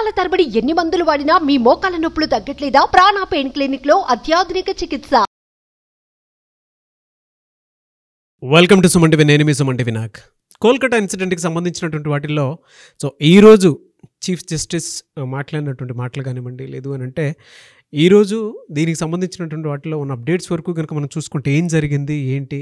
సంవత్సరాల తరబడి ఎన్ని మందులు వాడినా మీ మోకాల నొప్పులు తగ్గట్లేదా? ప్రాణ పెయిన్ క్లినిక్ లో అత్యాధునిక చికిత్స. Welcome to Suman TV. నేను మీ సుమన్ టీవీ. కోల్కతా ఇన్సిడెంట్కి సంబంధించినటువంటి వాటిల్లో ఈరోజు చీఫ్ జస్టిస్ మాట్లాడినటువంటి మాటలు కానివ్వండి, లేదు అని అంటే ఈరోజు దీనికి సంబంధించినటువంటి వాటిలో ఉన్న అప్డేట్స్ వరకు కనుక మనం చూసుకుంటే ఏం జరిగింది ఏంటి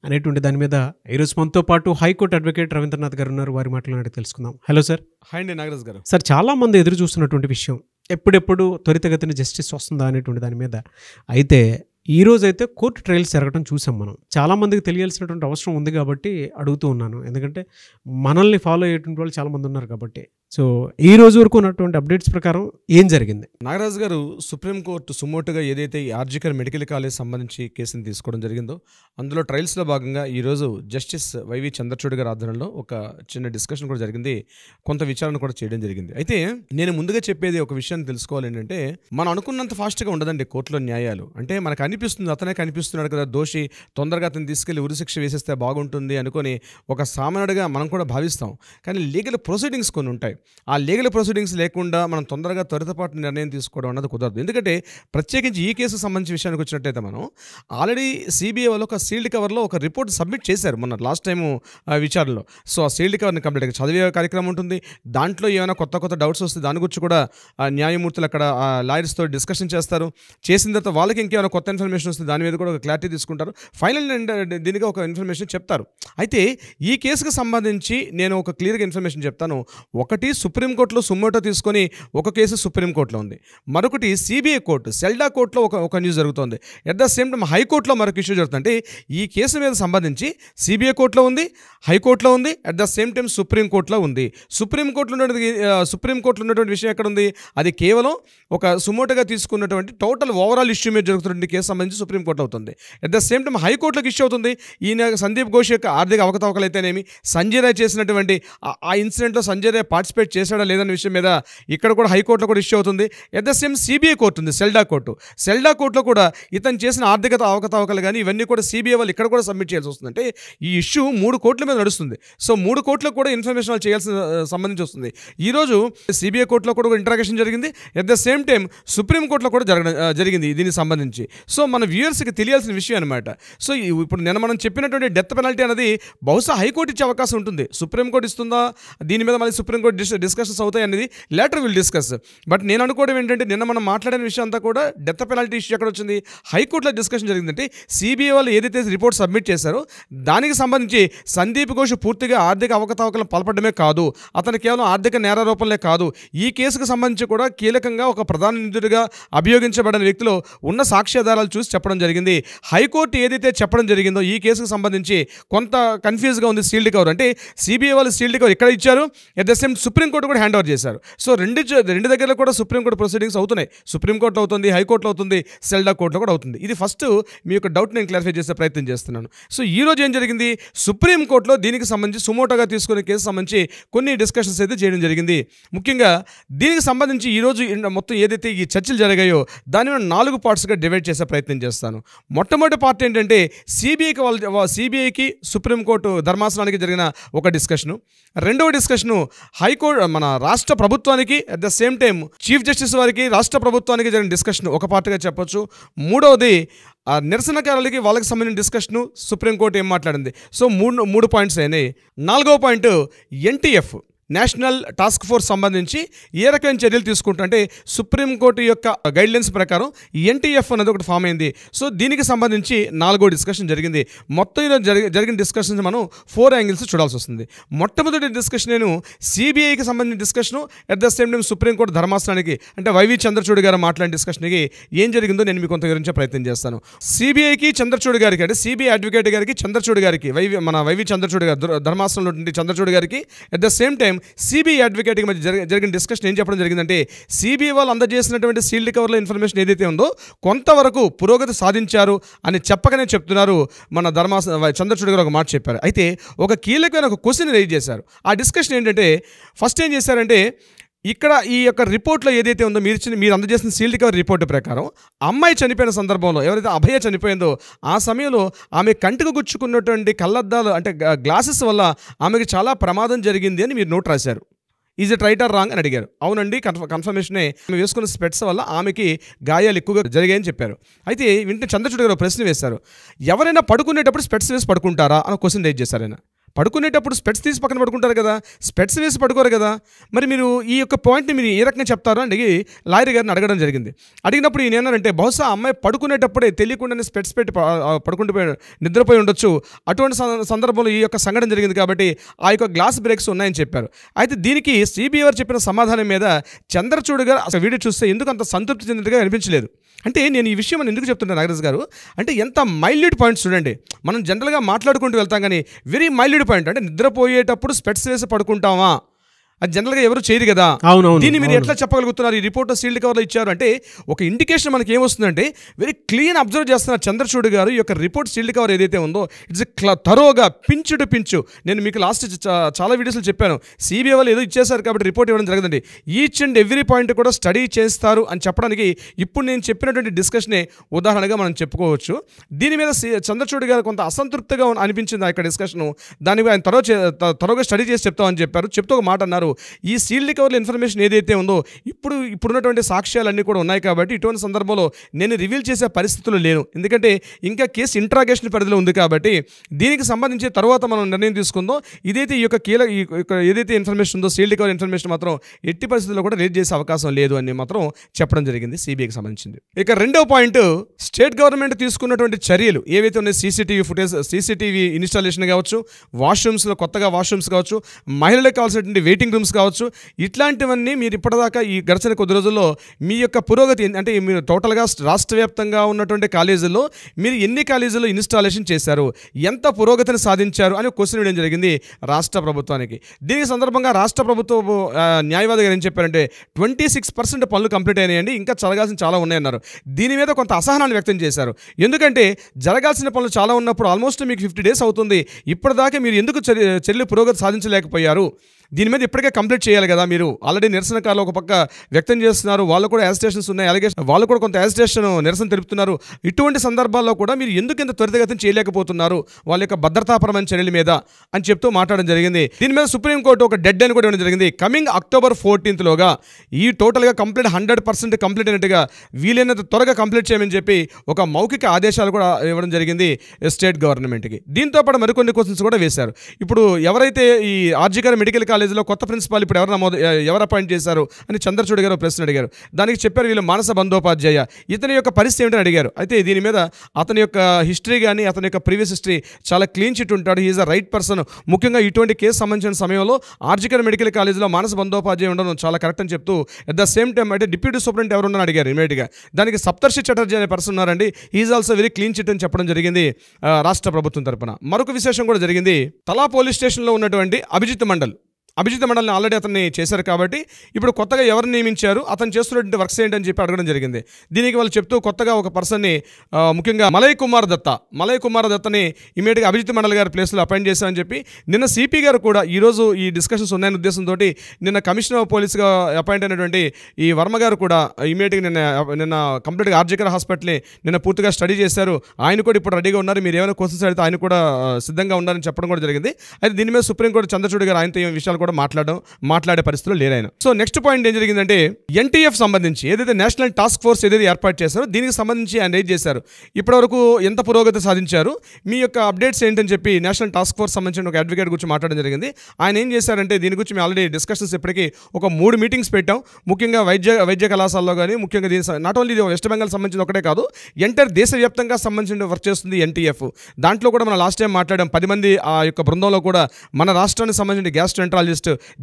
అనేటువంటి దాని మీద ఈరోజు మనతో పాటు హైకోర్టు అడ్వకేట్ రవీంద్రనాథ్ గారు ఉన్నారు. వారి మాటలు తెలుసుకుందాం. Hello sir. హాయ్ అండి నాగరాజ్ గారు. సార్, చాలామంది ఎదురు చూస్తున్నటువంటి విషయం ఎప్పుడెప్పుడు త్వరితగతిన జస్టిస్ వస్తుందా అనేటువంటి దాని మీద. అయితే ఈరోజు అయితే కోర్టు ట్రయల్స్ జరగడం చూసాం. మనం చాలామందికి తెలియాల్సినటువంటి అవసరం ఉంది కాబట్టి అడుగుతూ ఉన్నాను, ఎందుకంటే మనల్ని ఫాలో అయ్యేటువంటి వాళ్ళు చాలామంది ఉన్నారు కాబట్టి. సో ఈ రోజు వరకు ఉన్నటువంటి అప్డేట్స్ ప్రకారం ఏం జరిగింది? నాగరాజ్ గారు, సుప్రీంకోర్టు సుమోటుగా ఏదైతే ఈ ఆర్జికర్ మెడికల్ కాలేజ్ సంబంధించి కేసుని తీసుకోవడం జరిగిందో అందులో ట్రయల్స్లో భాగంగా ఈరోజు జస్టిస్ వైవి చంద్రచూడ్ గారి ఆధ్వర్యంలో ఒక చిన్న డిస్కషన్ కూడా జరిగింది, కొంత విచారణ కూడా చేయడం జరిగింది. అయితే నేను ముందుగా చెప్పేది ఒక విషయాన్ని తెలుసుకోవాలి ఏంటంటే, మనం అనుకున్నంత ఫాస్ట్గా ఉండదండి కోర్టులో న్యాయాలు. అంటే మనకు అనిపిస్తుంది అతనే కనిపిస్తున్నాడు కదా దోషి, తొందరగా అతను తీసుకెళ్లి ఉరిశిక్ష వేసేస్తే బాగుంటుంది అనుకొని ఒక సామాన్యుడిగా మనం కూడా భావిస్తాం. కానీ లీగల్ ప్రొసీడింగ్స్ కొన్ని ఉంటాయి. ఆ లీగల్ ప్రొసీడింగ్స్ లేకుండా మనం తొందరగా త్వరితపాటు నిర్ణయం తీసుకోవడం అన్నది కుదరదు. ఎందుకంటే ప్రత్యేకించి ఈ కేసుకు సంబంధించిన విషయానికి వచ్చినట్టయితే మనం ఆల్రెడీ సిబిఐ వాళ్ళు ఒక సీల్డ్ కవర్లో ఒక రిపోర్ట్ సబ్మిట్ చేశారు మొన్న లాస్ట్ టైము విచారణలో. సో ఆ సీల్డ్ కవర్ని కంప్లీట్గా చదివే కార్యక్రమం ఉంటుంది. దాంట్లో ఏమైనా కొత్త డౌట్స్ వస్తే దాని గురించి కూడా న్యాయమూర్తులు అక్కడ లాయర్స్తో డిస్కషన్ చేస్తారు. చేసిన తర్వాత వాళ్ళకి ఇంకేమైనా కొత్త ఇన్ఫర్మేషన్ వస్తుంది, దాని మీద కూడా ఒక క్లారిటీ తీసుకుంటారు. ఫైనల్ దీనికి ఒక ఇన్ఫర్మేషన్ చెప్తారు. అయితే ఈ కేసుకు సంబంధించి నేను ఒక క్లియర్గా ఇన్ఫర్మేషన్ చెప్తాను. ఒకటి, సుప్రీంకోర్టులో సుమోటో తీసుకొని ఒక కేసు సుప్రీంకోర్టులో ఉంది. మరొకటి సిబిఐ కోర్టు సెల్డా కోర్టులో ఒక న్యూస్ జరుగుతుంది. ఎట్ ద సేమ్ టైం హైకోర్టులో మరొక ఇష్యూ జరుగుతుంది. అంటే ఈ కేసు మీద సంబంధించి సిబిఐ కోర్టులో ఉంది, హైకోర్టులో ఉంది, అట్ ద సేమ్ టైం సుప్రీంకోర్టులో ఉంది. సుప్రీంకోర్టులో ఉన్నటువంటి విషయం ఎక్కడ ఉంది? అది కేవలం ఒక సుమోటోగా తీసుకున్నటువంటి టోటల్ ఓవరాల్ ఇష్యూ మీద జరుగుతున్న కేసు సంబంధించి సుప్రీంకోర్టు అవుతుంది. అట్ ద సేమ్ టైం హైకోర్టులోకి ఇష్యూ అవుతుంది. ఈయన సందీప్ ఘోష్ యొక్క ఆర్థిక అవకతవకలు అయితేనేమి, సంజయ్ రాయ్ చేసినటువంటి ఆ ఇన్సిడెంట్లో సంజయ్ రాయ్ పార్టిసిపేట్ చేశాడా లేదనే విషయం మీద ఇక్కడ కూడా హైకోర్టులో కూడా ఇష్యూ అవుతుంది. At the same CBI court ఉంది, సెల్డా కోర్టులో కూడా ఇతను చేసిన ఆర్థిక అవకతవకలు కానీ ఇవన్నీ కూడా సిబిఐ వాళ్ళు ఇక్కడ కూడా సబ్మిట్ చేయాల్సి వస్తుంది. అంటే ఈ ఇష్యూ 3 కోర్టుల మీద నడుస్తుంది. సో 3 కోర్టులకు కూడా ఇన్ఫర్మేషన్ వాళ్ళు చేయాల్సిన సంబంధించి వస్తుంది. ఈరోజు సిబిఐ కోర్టులో కూడా ఇంటరాగేషన్ జరిగింది. ఎట్ ద సేమ్ టైం సుప్రీంకోర్టులో కూడా జరిగింది దీనికి సంబంధించి. సో మన వ్యూయర్స్కి తెలియాల్సిన విషయం అనమాట. సో ఇప్పుడు నేను మనం చెప్పినటువంటి డెత్ పెనాల్టీ అనేది బహుశా హైకోర్టు ఇచ్చే అవకాశం ఉంటుంది. సుప్రీంకోర్టు ఇస్తుందా, దీని మీద మళ్ళీ సుప్రీంకోర్టు డిస్కషన్స్ అవుతాయి అనేది లేటర్ విల్ డిస్కస్. బట్ నేను అనుకోవడం ఏంటంటే, నిన్న మనం మాట్లాడిన విషయం అంతా కూడా డెత్ పెనాల్టీ ఇష్యూ ఎక్కడ వచ్చింది, హైకోర్టులో డిస్కషన్ జరిగిందంటే సిబిఐ వాళ్ళు ఏదైతే రిపోర్ట్ సబ్మిట్ చేశారో దానికి సంబంధించి సందీప్ ఘోష్ పూర్తిగా ఆర్థిక అవకతవకలు పాల్పడమే కాదు, అతను కేవలం ఆర్థిక నేరారోపణలే కాదు, ఈ కేసుకు సంబంధించి కూడా కీలకంగా ఒక ప్రధాన నిందితుడిగా అభియోగించబడిన వ్యక్తిలో ఉన్న సాక్ష్యాధారాలు చూసి చెప్పడం జరిగింది. హైకోర్టు ఏదైతే చెప్పడం జరిగిందో ఈ కేసుకు సంబంధించి కొంత కన్ఫ్యూజ్గా ఉంది. సీల్డ్ కవర్ అంటే సిబిఐ వాళ్ళు సీల్డ్ కవర్ ఇక్కడ ఇచ్చారు, ఎట్ ద సేమ్ సుప్రీంకోర్టు కూడా హ్యాండ్ ఓవర్ చేశారు. సో రెండు దగ్గర కూడా సుప్రీంకోర్టు ప్రొసీడింగ్స్ అవుతున్నాయి. సుప్రీంకోర్టులో అవుతుంది, హైకోర్టులో అవుతుంది, సెల్డా కోర్టులో కూడా అవుతుంది. ఇది ఫస్ట్ మీ యొక్క డౌట్ నేను క్లారిఫై చేసే ప్రయత్నం చేస్తున్నాను. సో ఈ రోజు ఏం జరిగింది, సుప్రీంకోర్టులో దీనికి సంబంధించి సుమోటోగా తీసుకునే కేసు సంబంధించి కొన్ని డిస్కషన్స్ అయితే చేయడం జరిగింది. ముఖ్యంగా దీనికి సంబంధించి ఈరోజు మొత్తం ఏదైతే ఈ చర్చలు జరిగాయో దాని మీద 4 పార్ట్స్గా డివైడ్ చేసే ప్రయత్నం చేస్తాను. మొట్టమొదటి పార్ట్ ఏంటంటే సిబిఐకి సుప్రీంకోర్టు ధర్మాసనానికి జరిగిన ఒక డిస్కషను. రెండవ డిస్కషను హైకోర్టు మన రాష్ట్ర ప్రభుత్వానికి at the same time chief justice వారికి రాష్ట్ర ప్రభుత్వానికి జరిగిన డిస్కషన్ ఒక పార్ట్గా చెప్పొచ్చు. మూడవది నిరసనకారులకి వాళ్ళకి సంబంధించిన డిస్కషను, సుప్రీంకోర్టు ఏం మాట్లాడింది. సో మూడు పాయింట్స్ అయినాయి. 4వ point NTF national task force సంబంధించి ఏ రకమైన చర్యలు తీసుకుంటుంటే సుప్రీంకోర్టు యొక్క గైడ్లైన్స్ ప్రకారం ఎన్టీఎఫ్ అనేది ఒకటి ఫామ్ అయింది. సో దీనికి సంబంధించి 4వ డిస్కషన్ జరిగింది. మొత్తం జరిగిన డిస్కషన్స్ మనం 4 యాంగిల్స్ చూడాల్సి వస్తుంది. మొట్టమొదటి డిస్కషన్ నేను సిబిఐకి సంబంధించిన discussion, at the same time Supreme Court ధర్మాసనానికి అంటే వైవి చంద్రచూడ్ గారు మాట్లాడిన డిస్కషన్కి ఏం జరిగిందో నేను మీకు కొంత వివరించే ప్రయత్నం చేస్తాను. సిబిఐకి చంద్రచూడ్ గారికి అంటే సిబిఐ అడ్వకేట్ గారికి చంద్రచూడ్ గారికి వైవి చంద్రచూడ్ గారు ధర్మాసనంలో చంద్రచూడ్ గారికి at the same time CBI అడ్వకేట్కి మధ్య జరిగిన డిస్కషన్ ఏం చెప్పడం జరిగిందంటే, సిబిఐ వాళ్ళు అందజేసినటువంటి సీల్డ్ కవర్లో ఇన్ఫర్మేషన్ ఏదైతే ఉందో కొంతవరకు పురోగతి సాధించారు అని చెప్పకనే చెప్తున్నారు. మన చంద్రచూడ్ గారు ఒక మాట చెప్పారు. అయితే ఒక కీలకమైన ఒక క్వశ్చన్ రైజ్ చేశారు. ఆ డిస్కషన్ ఏంటంటే, ఫస్ట్ ఏం చేశారంటే, ఇక్కడ ఈ యొక్క రిపోర్ట్లో ఏదైతే ఉందో మీరు అందజేసిన సీల్డ్ కవర్ రిపోర్ట్ ప్రకారం అమ్మాయి చనిపోయిన సందర్భంలో ఎవరైతే అభయ చనిపోయిందో ఆ సమయంలో ఆమె కంటికి గుచ్చుకున్నటువంటి కళ్ళద్దాలు అంటే గ్లాసెస్ వల్ల ఆమెకి చాలా ప్రమాదం జరిగింది అని మీరు నోట్ రాశారు. Is it right are wrong అని అడిగారు. అవునండి, కన్ఫర్మేషనే, వేసుకున్న స్పెట్స్ వల్ల ఆమెకి గాయాలు ఎక్కువగా జరిగాయని చెప్పారు. అయితే వెంటనే చంద్రచూడ్ గారు ప్రశ్న వేశారు, ఎవరైనా పడుకునేటప్పుడు స్పెట్స్ వేసి పడుకుంటారా అని క్వశ్చన్ రేజ్ చేశారు ఆయన. పడుకునేటప్పుడు స్పెట్స్ తీసి పక్కన పడుకుంటారు కదా, స్పెట్స్ వేసి పడుకోరు కదా, మరి మీరు ఈ యొక్క పాయింట్ని మీరు ఏ రకంగా చెప్తారో అని అడిగి లాయర్ గారిని అడగడం జరిగింది. అడిగినప్పుడు ఈయన ఏమన్నారంటే, బహుశా అమ్మాయి పడుకునేటప్పుడే తెలియకుండానే స్పెట్స్ పెట్టి నిద్రపోయి ఉండొచ్చు, అటువంటి సందర్భంలో ఈ యొక్క సంఘటన జరిగింది కాబట్టి ఆ యొక్క గ్లాస్ బ్రేక్స్ ఉన్నాయని చెప్పారు. అయితే దీనికి సిబిఐ వారు చెప్పిన సమాధానం మీద చంద్రచూడ్ గారు అసలు వీడియో చూస్తే ఎందుకు అంత సంతృప్తి చెందినట్టుగా అనిపించలేదు. అంటే నేను ఈ విషయం ఎందుకు చెప్తున్నాను నాగరాజ్ గారు అంటే, ఎంత మైల్యూట్ పాయింట్స్ చూడండి. మనం జనరల్గా మాట్లాడుకుంటూ వెళ్తాం కానీ వెరీ మైల్యూట్ పాయింట్. అంటే నిద్రపోయేటప్పుడు స్పెట్స్ వేసి పడుకుంటామా, అది జనరల్గా ఎవరు చేయరు కదా. దీన్ని మీరు ఎట్లా చెప్పగలుగుతున్నారు? ఈ రిపోర్ట్ సీల్డ్ కవర్లో ఇచ్చారు అంటే ఒక ఇండికేషన్ మనకి ఏమొస్తుందంటే, వెరీ క్లీన్ అబ్జర్వ్ చేస్తున్నారు చంద్రచూడ్ గారు. ఈ యొక్క రిపోర్ట్ సీల్డ్ కవర్ ఏదైతే ఉందో ఇట్స్ థరోగా పించు టు పించు. నేను మీకు లాస్ట్ చాలా వీడియోస్లో చెప్పాను, సిబిఐ వాళ్ళు ఏదో ఇచ్చేసారు కాబట్టి రిపోర్ట్ ఇవ్వడం జరగదండి, ఈచ్ అండ్ ఎవ్రీ పాయింట్ కూడా స్టడీ చేస్తారు అని చెప్పడానికి ఇప్పుడు నేను చెప్పినటువంటి డిస్కషనే ఉదాహరణగా మనం చెప్పుకోవచ్చు. దీని మీద చంద్రచూడ్ గారు కొంత అసంతృప్తిగా అనిపించింది ఆ యొక్క డిస్కషను. దాని ఆయన త్వరగా స్టడీ చేసి చెప్తామని చెప్పారు. చెప్తూ ఒక మాట అన్నారు, ఈ సీల్డ్ కవర్ల ఇన్ఫర్మేషన్ ఏదైతే ఉందో ఇప్పుడున్నటువంటి సాక్ష్యాలన్నీ కూడా ఉన్నాయి కాబట్టి ఇటువంటి సందర్భంలో నేను రివీల్ చేసే పరిస్థితులు లేను, ఎందుకంటే ఇంకా కేసు ఇంట్రాగేషన్ పరిధిలో ఉంది కాబట్టి దీనికి సంబంధించి తర్వాత మనం నిర్ణయం తీసుకుందాం. ఇదైతే ఈ యొక్క ఏదైతే ఇన్ఫర్మేషన్ ఉందో సీల్డ్ కవర్ ఇన్ఫర్మేషన్ మాత్రం ఎట్టి పరిస్థితుల్లో కూడా రిలీజ్ చేసే అవకాశం లేదు అని మాత్రం చెప్పడం జరిగింది సిబిఐకి సంబంధించింది. ఇక రెండో పాయింట్, స్టేట్ గవర్నమెంట్ తీసుకున్నటువంటి చర్యలు ఏవైతే ఉన్నాయి, సీసీటీవీ ఫుటేజ్, సీసీటీవీ ఇన్స్టాలేషన్ కావచ్చు, వాష్రూమ్స్లో కొత్తగా వాష్రూమ్స్ కావచ్చు, మహిళలకు కావాల్సినటువంటి వెయిటింగ్ రూమ్స్ కావచ్చు, ఇట్లాంటివన్నీ మీరు ఇప్పటిదాకా ఈ గడిచిన కొద్ది రోజుల్లో మీ యొక్క పురోగతి అంటే మీరు టోటల్గా రాష్ట్ర వ్యాప్తంగా ఉన్నటువంటి కాలేజీల్లో మీరు ఎన్ని కాలేజీల్లో ఇన్స్టాలేషన్ చేశారు, ఎంత పురోగతిని సాధించారు అని క్వశ్చన్ వేయడం జరిగింది రాష్ట్ర ప్రభుత్వానికి. దీనికి సందర్భంగా రాష్ట్ర ప్రభుత్వ న్యాయవాది గారు ఏం చెప్పారంటే 26% పనులు కంప్లీట్ అయినాయండి, ఇంకా జరగాల్సిన చాలా ఉన్నాయన్నారు. దీని మీద కొంత అసహనాన్ని వ్యక్తం చేశారు. ఎందుకంటే జరగాల్సిన పనులు చాలా ఉన్నప్పుడు ఆల్మోస్ట్ మీకు 50 days అవుతుంది, ఇప్పటిదాకా మీరు ఎందుకు చర్యలు పురోగతి సాధించలేకపోయారు, దీని మీద ఇప్పటికే కంప్లీట్ చేయాలి కదా. మీరు ఆల్రెడీ నిరసనకారులు ఒక పక్క వ్యక్తం చేస్తున్నారు, వాళ్ళు కూడా యాజిటేషన్స్ ఉన్నాయి, అలిగేషన్ వాళ్ళు కూడా కొంత యాజిటేషన్ నిరసన తెలుపుతున్నారు. ఇటువంటి సందర్భాల్లో కూడా మీరు ఎందుకు ఇంత త్వరితగతిన చేయలేకపోతున్నారు వాళ్ళ యొక్క భద్రతాపరమైన చర్యల మీద అని చెప్తూ మాట్లాడడం జరిగింది. దీని మీద సుప్రీంకోర్టు ఒక డెడ్ లైన్ కూడా ఇవ్వడం జరిగింది. కమింగ్ October 14th ఈ టోటల్గా కంప్లీట్ 100% కంప్లీట్ అయినట్టుగా వీలైనంత త్వరగా కంప్లీట్ చేయమని చెప్పి ఒక మౌఖిక ఆదేశాలు కూడా ఇవ్వడం జరిగింది స్టేట్ గవర్నమెంట్కి. దీంతో పాటు మరికొన్ని క్వశ్చన్స్ కూడా వేశారు. ఇప్పుడు ఎవరైతే ఈ ఆర్జికర్ మెడికల్ కాలేజీలో కొత్త ప్రిన్సిపాల్ ఇప్పుడు ఎవరు అపాయింట్ చేశారు అని చంద్రచూడ్ గారు ప్రశ్న అడిగారు. దానికి చెప్పారు వీళ్ళు మానస బందోపాధ్యాయ, ఇతని యొక్క పరిస్థితి ఏమిటని అడిగారు. అయితే దీని మీద అతని యొక్క హిస్టరీ కానీ అతని యొక్క ప్రీవియస్ హిస్టరీ చాలా క్లీన్ చిట్ ఉంటాడు, హీఈస్ అ రైట్ పర్సన్. ముఖ్యంగా ఇటువంటి కేసు సంబంధించిన సమయంలో ఆర్జికర్ మెడికల్ కాలేజీలో మానస బందోపాధ్యాయ ఉండడం చాలా కరెక్ట్ అని చెప్తూ అట్ ద సేమ్ టైం అంటే డిప్యూటీ సూపరింటెండెంట్ ఎవరు ఉన్నారని అడిగారు ఇమీడియట్గా. దానికి సప్తర్షి చటర్జీ అనే పర్సన్ ఉన్నారండి, he is also very clean chit అని చెప్పడం జరిగింది రాష్ట్ర ప్రభుత్వం తరపున. మరొక విశేషం కూడా జరిగింది, తలా పోలీస్ స్టేషన్లో ఉన్నటువంటి అభిజిత్ మండల్ని ఆల్రెడీ అతన్ని చేశారు కాబట్టి ఇప్పుడు కొత్తగా ఎవరు నియమించారు, అతను చేస్తున్నటువంటి వర్క్స్ ఏంటని చెప్పి అడగడం జరిగింది. దీనికి వాళ్ళు చెప్తూ కొత్తగా ఒక పర్సన్ని ముఖ్యంగా మలయ్ కుమార్ దత్తని ఇమీడియట్గా అభిజిత్ మండల్ గారి ప్లేస్లో అపాయింట్ చేశామని చెప్పి నిన్న సిపి గారు కూడా ఈరోజు ఈ డిస్కషన్స్ ఉన్నాయన్న ఉద్దేశంతో నిన్న కమిషనర్ ఆఫ్ పోలీస్గా అపాయింట్ అయినటువంటి ఈ వర్మ గారు కూడా ఇమీడియట్గా నిన్న కంప్లీట్గా ఆర్జికర్ హాస్పిటల్ని నిన్న పూర్తిగా స్టడీ చేశారు. ఆయన కూడా ఇప్పుడు రెడీగా ఉన్నారు, మీరు ఏమైనా క్వశ్చన్స్ అడిగితే ఆయన కూడా సిద్ధంగా ఉన్నారని చెప్పడం కూడా జరిగింది. అయితే దీని మీద సుప్రీంకోర్టు చంద్రచూడ్ గారు ఆయనతో ఈ విషయాలు కూడా మాట్లాడే పరిస్థితులు లేరాయన. సో నెక్స్ట్ పాయింట్ ఏం జరిగిందంటే, ఎన్టీఎఫ్ సంబంధించి ఏదైతే నేషనల్ టాస్క్ ఫోర్స్ ఏదైతే ఏర్పాటు చేశారో దీనికి సంబంధించి ఆయన రేజ్ చేశారు. ఇప్పటివరకు ఎంత పురోగతి సాధించారు, మీ యొక్క అప్డేట్స్ ఏంటని చెప్పి నేషనల్ టాస్క్ ఫోర్స్ సంబంధించిన ఒక అడ్వకేట్ గురించి మాట్లాడడం జరిగింది. ఆయన ఏం చేశారంటే దీని గురించి మేము ఆల్రెడీ డిస్కషన్స్ ఇప్పటికీ ఒక 3 మీటింగ్స్ పెట్టాం. ముఖ్యంగా వైద్య కళాశాలలో కానీ ముఖ్యంగా దీని నాట్ ఓన్లీ వెస్ట్ బెంగాల్ సంబంధించిన ఒకటే కాదు, ఎంటైర్ దేశవ్యాప్తంగా సంబంధించిన వర్క్ చేస్తుంది ఎన్టీఎఫ్. దాంట్లో కూడా మనం లాస్ట్ టైం మాట్లాడాం, 10 మంది ఆ యొక్క బృందంలో కూడా మన రాష్ట్రానికి సంబంధించిన గ్యాస్ట్రోఎంట్రాలజిస్ట్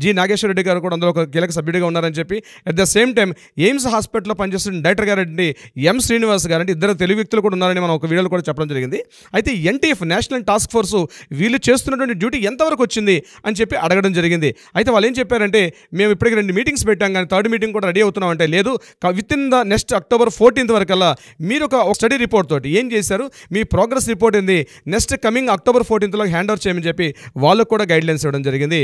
జి నాగేశ్వర రెడ్డి గారు కూడా అందులో ఒక కీలక సభ్యుడిగా ఉన్నారని చెప్పి, at the same time AIIMS హాస్పిటల్లో పనిచేస్తున్న డైరెక్టర్ గారండి ఎం శ్రీనివాస్ గారంటే ఇద్దరు తెలుగు వ్యక్తులు కూడా ఉన్నారని మనం ఒక వీడియోలో కూడా చెప్పడం జరిగింది. అయితే ఎన్టీఎఫ్ నేషనల్ టాస్క్ ఫోర్స్ వీళ్ళు చేస్తున్నటువంటి డ్యూటీ ఎంతవరకు వచ్చింది అని చెప్పి అడగడం జరిగింది. అయితే వాళ్ళు ఏం చెప్పారంటే, మేము ఇప్పటికి 2 మీటింగ్స్ పెట్టాం కానీ 3rd మీటింగ్ కూడా రెడీ అవుతున్నాం అంటే, లేదు with in the next October 14th వరకల్లా మీరు ఒక స్టడీ రిపోర్ట్ తోటి ఏం చేశారు, మీ ప్రోగ్రెస్ రిపోర్ట్ ఏంది, next coming October 14th hand over చేయమని చెప్పి వాళ్ళకు కూడా గైడ్లైన్స్ ఇవ్వడం జరిగింది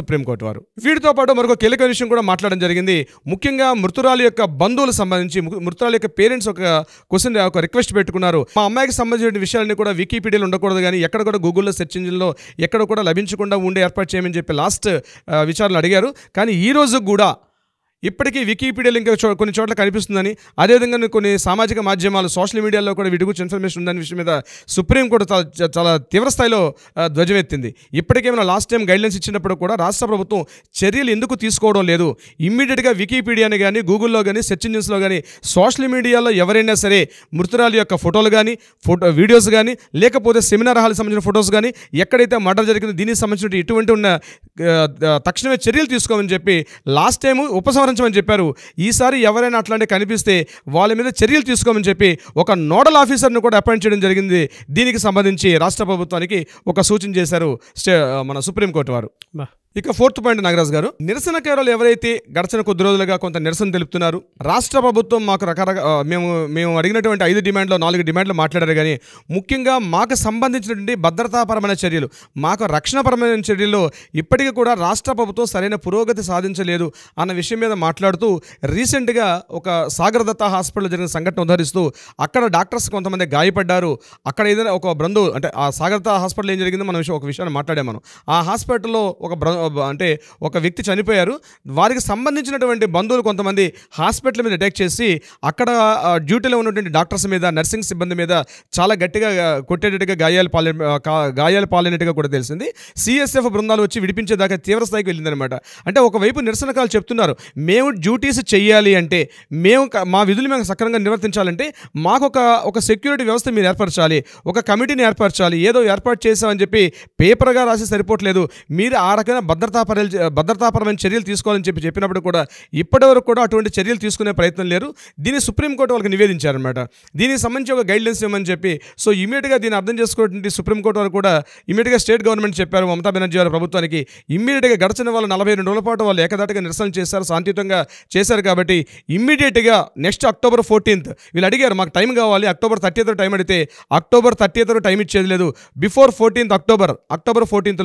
సుప్రీంకోర్టు వారు. వీటితో పాటు మరొక కీలక విషయం కూడా మాట్లాడడం జరిగింది. ముఖ్యంగా మృతురాలి యొక్క బంధువులకు సంబంధించి మృతురాలి యొక్క పేరెంట్స్ ఒక రిక్వెస్ట్ పెట్టుకున్నారు. మా అమ్మాయికి సంబంధించిన విషయాలన్నీ కూడా వికీపీడియాలో ఉండకూడదు, కానీ ఎక్కడ కూడా గూగుల్లో సెర్చ్ ఇంజిన్లో ఎక్కడ కూడా లభించకుండా ఉండే ఏర్పాటు చేయమని చెప్పి లాస్ట్ విచారణలు అడిగారు. కానీ ఈ రోజు కూడా ఇప్పటికీ వికీపీడియాలో ఇంకా కొన్ని చోట్ల కనిపిస్తుందని, అదేవిధంగా కొన్ని సామాజిక మాధ్యమాలు సోషల్ మీడియాలో కూడా వీటి గురించి ఇన్ఫర్మేషన్ ఉందనే విషయం మీద సుప్రీంకోర్టు చాలా తీవ్రస్థాయిలో ధ్వజమెత్తింది. ఇప్పటికేమైనా లాస్ట్ టైం గైడ్లైన్స్ ఇచ్చినప్పుడు కూడా రాష్ట్ర ప్రభుత్వం చర్యలు ఎందుకు తీసుకోవడం లేదు? ఇమ్మీడియట్గా వికీపీడియాని కానీ గూగుల్లో కానీ సెర్చ్ ఇంజిన్స్లో కానీ సోషల్ మీడియాలో ఎవరైనా సరే మృతురాలి యొక్క ఫోటోలు కానీ వీడియోస్ కానీ లేకపోతే సెమినార్ హాల్కి సంబంధించిన ఫొటోస్ కానీ ఎక్కడైతే మర్డర్ జరిగిందో దీనికి సంబంధించిన ఇటువంటి ఉన్న తక్షణమే చర్యలు తీసుకోమని చెప్పి లాస్ట్ టైం ఉపసంహరించమని చెప్పారు. ఈసారి ఎవరైనా అట్లాంటి కనిపిస్తే వాళ్ళ మీద చర్యలు తీసుకోమని చెప్పి ఒక నోడల్ ఆఫీసర్ను కూడా అపాయింట్ చేయడం జరిగింది. దీనికి సంబంధించి రాష్ట్ర ప్రభుత్వానికి ఒక సూచన చేశారు మన సుప్రీంకోర్టు వారు. ఇక ఫోర్త్ పాయింట్ నాగరాజు గారు, నిరసనకారులు ఎవరైతే గడిచిన కొద్ది రోజులుగా కొంత నిరసన తెలుపుతున్నారు, రాష్ట్ర ప్రభుత్వం మాకు మేము అడిగినటువంటి 5 డిమాండ్లో 4 డిమాండ్లు మాట్లాడారు. కానీ ముఖ్యంగా మాకు సంబంధించినటువంటి భద్రతాపరమైన చర్యలు, మాకు రక్షణపరమైన చర్యల్లో ఇప్పటికీ కూడా రాష్ట్ర ప్రభుత్వం సరైన పురోగతి సాధించలేదు అన్న విషయం మీద మాట్లాడుతూ రీసెంట్గా ఒక సాగర్ దత్తా హాస్పిటల్లో జరిగిన సంఘటన ఉదహరిస్తూ అక్కడ డాక్టర్స్ కొంతమంది గాయపడ్డారు. అక్కడ ఏదైనా ఒక బంధువు అంటే ఆ సాగర్ దత్తా హాస్పిటల్ ఏం జరిగిందో మనం ఒక విషయాన్ని మాట్లాడాము. మనం ఆ హాస్పిటల్లో ఒక వ్యక్తి చనిపోయారు. వారికి సంబంధించినటువంటి బంధువులు కొంతమంది హాస్పిటల్ మీద అటాక్ చేసి అక్కడ డ్యూటీలో ఉన్నటువంటి డాక్టర్స్ మీద, నర్సింగ్ సిబ్బంది మీద చాలా గట్టిగా కొట్టేటట్టుగా గాయాలు పాలైనట్టుగా కూడా తెలిసింది. సిఎస్ఎఫ్ బృందాలు వచ్చి విడిపించేదాకా తీవ్ర స్థాయికి వెళ్ళిందనమాట. అంటే ఒకవైపు నిరసనకారులు చెప్తున్నారు, మేము డ్యూటీస్ చేయాలి అంటే, మా విధులు మేము సక్రమంగా నిర్వర్తించాలంటే మాకు ఒక సెక్యూరిటీ వ్యవస్థ మీరు ఏర్పరచాలి, ఒక కమిటీని ఏర్పరచాలి. ఏదో ఏర్పాటు చేసామని చెప్పి పేపర్గా రాసి సరిపోవట్లేదు, మీరు ఆ రకమైన భద్రతాపరమైన చర్యలు తీసుకోవాలని చెప్పినప్పుడు కూడా ఇప్పటివరకు కూడా అటువంటి చర్యలు తీసుకునే ప్రయత్నం లేరు. దీన్ని సుప్రీంకోర్టు వాళ్ళకి నివేదించారనమాట. దీనికి సంబంధించి ఒక గైడ్లైన్స్ ఇవ్వమని చెప్పి సో ఇమీడియట్గా దీన్ని అర్థం చేసుకోవడానికి సుప్రీంకోర్టు వారు కూడా ఇమీడియట్గా స్టేట్ గవర్నమెంట్ చెప్పారు మమతా బెనర్జీ వారి ప్రభుత్వానికి. ఇమ్మీడియట్గా గడిచిన వాళ్ళు 42 రోజుల పాటు వాళ్ళు ఏకదాటిగా నిరసనలు చేశారు, శాంతియుతంగా చేశారు. కాబట్టి ఇమ్మీడియట్గా నెక్స్ట్ October 14th వీళ్ళు అడిగారు, మాకు టైం కావాలి. October 30th టైం అడిగితే October 30th టైం ఇచ్చేది లేదు. బిఫోర్ 14th October 14th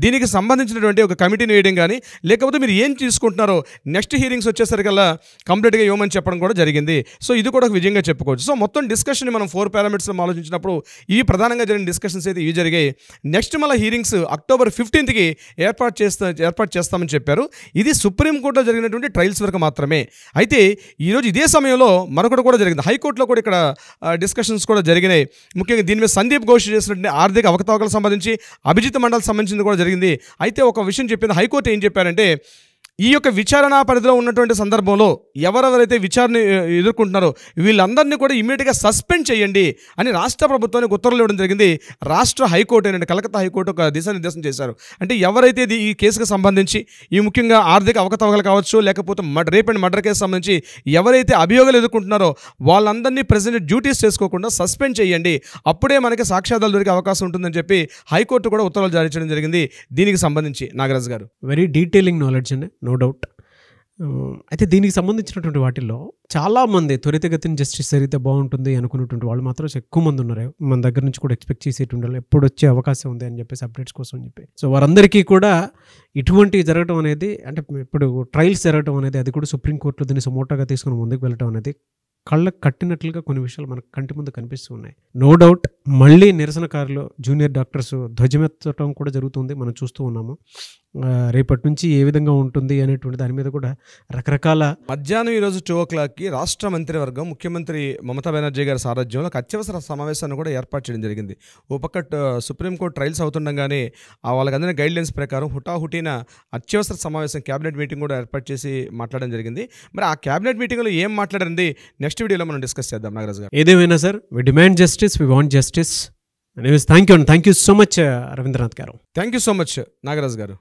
దీనికి సంబంధించినటువంటి ఒక కమిటీని వేయడం కానీ లేకపోతే మీరు ఏం తీసుకుంటున్నారో నెక్స్ట్ హీరింగ్స్ వచ్చేసరికల్లా కంప్లీట్గా ఇవ్వమని చెప్పడం కూడా జరిగింది. సో ఇది కూడా ఒక విజయంగా చెప్పుకోవచ్చు. సో మొత్తం డిస్కషన్ మనం 4 పారామీటర్స్లో ఆలోచించినప్పుడు ఇవి ప్రధానంగా జరిగిన డిస్కషన్స్ అయితే ఇవి జరిగాయి. నెక్స్ట్ మళ్ళీ హీరింగ్స్ October 15th ఏర్పాటు చేస్తామని చెప్పారు. ఇది సుప్రీంకోర్టులో జరిగినటువంటి ట్రయల్స్ వరకు మాత్రమే. అయితే ఈరోజు ఇదే సమయంలో మరొకటి కూడా జరిగింది. హైకోర్టులో కూడా ఇక్కడ డిస్కషన్స్ కూడా జరిగినాయి. ముఖ్యంగా దీని మీద సందీప్ ఘోష్ చేసినటువంటి ఆర్థిక అవకతవకలకు సంబంధించి అభిజిత్ మండల్ సంబంధించింది కూడా జరిగింది. అయితే ఒక విషయం చెప్పింది హైకోర్టు ఏం చెప్పారంటే, ఈ యొక్క విచారణ పరిధిలో ఉన్నటువంటి సందర్భంలో ఎవరెవరైతే విచారణ ఎదుర్కొంటున్నారో వీళ్ళందరినీ కూడా ఇమ్మీడియట్గా సస్పెండ్ చేయండి అని రాష్ట్ర ప్రభుత్వానికి ఉత్తర్వులు ఇవ్వడం జరిగింది. రాష్ట్ర హైకోర్టు అయిన కలకత్తా హైకోర్టు ఒక దిశానిర్దేశం చేశారు. అంటే ఎవరైతే ఈ కేసుకు సంబంధించి ఈ ముఖ్యంగా ఆర్థిక అవకతవకలు కావచ్చు లేకపోతే రేప్ అండ్ మర్డర్ కేసు సంబంధించి ఎవరైతే అభియోగాలు ఎదుర్కొంటున్నారో వాళ్ళందరినీ ప్రెజెంట్ డ్యూటీస్ చేసుకోకుండా సస్పెండ్ చేయండి, అప్పుడే మనకి సాక్ష్యాధారాలు దొరికే అవకాశం ఉంటుందని చెప్పి హైకోర్టు కూడా ఉత్తర్వులు జారీ చేయడం జరిగింది. దీనికి సంబంధించి నాగరాజు గారు వెరీ డీటెయిలింగ్ నాలెడ్జ్ అండి, నో డౌట్. అయితే దీనికి సంబంధించినటువంటి వాటిల్లో చాలామంది త్వరితగతిన జస్టిస్ జరిగితే బాగుంటుంది అనుకున్నటువంటి వాళ్ళు మాత్రం ఎక్కువ మంది ఉన్నారు. మన దగ్గర నుంచి కూడా ఎక్స్పెక్ట్ చేసేటి ఉండాలి, ఎప్పుడు వచ్చే అవకాశం ఉంది అని చెప్పేసి అప్డేట్స్ కోసం అని చెప్పి. సో వారందరికీ కూడా ఇటువంటి జరగడం అనేది, అంటే ఇప్పుడు ట్రయల్స్ జరగడం అనేది, అది కూడా సుప్రీంకోర్టులో దీన్ని సుమోటోగా తీసుకుని ముందుకు వెళ్ళడం అనేది కళ్ళకు కట్టినట్లుగా కొన్ని విషయాలు మనకు కంటి ముందు కనిపిస్తూ ఉన్నాయి. నో డౌట్ మళ్ళీ నిరసనకారులు జూనియర్ డాక్టర్స్ ధ్వజమెత్తడం కూడా జరుగుతుంది, మనం చూస్తూ ఉన్నాము. రేపటి నుంచి ఏ విధంగా ఉంటుంది అనేటువంటి దాని మీద కూడా రకరకాల మధ్యాహ్నం ఈరోజు 2 o'clockకి రాష్ట్ర మంత్రివర్గం ముఖ్యమంత్రి మమతా బెనర్జీ గారి సారథ్యంలో ఒక అత్యవసర సమావేశాన్ని కూడా ఏర్పాటు చేయడం జరిగింది. ఓ పక్క సుప్రీంకోర్టు ట్రయల్స్ అవుతుండగానే వాళ్ళకి అందిన గైడ్లైన్స్ ప్రకారం హుటాహుటిన అత్యవసర సమావేశం క్యాబినెట్ మీటింగ్ కూడా ఏర్పాటు చేసి మాట్లాడడం జరిగింది. మరి ఆ క్యాబినెట్ మీటింగ్లో ఏం మాట్లాడింది నెక్స్ట్ వీడియోలో మనం డిస్కస్ చేద్దాం నాగరాజు గారు. ఏదేమైనా sir, we demand justice, we want justice. Thank you so much Ravindranath garu. Thank you so much Nagaraju గారు.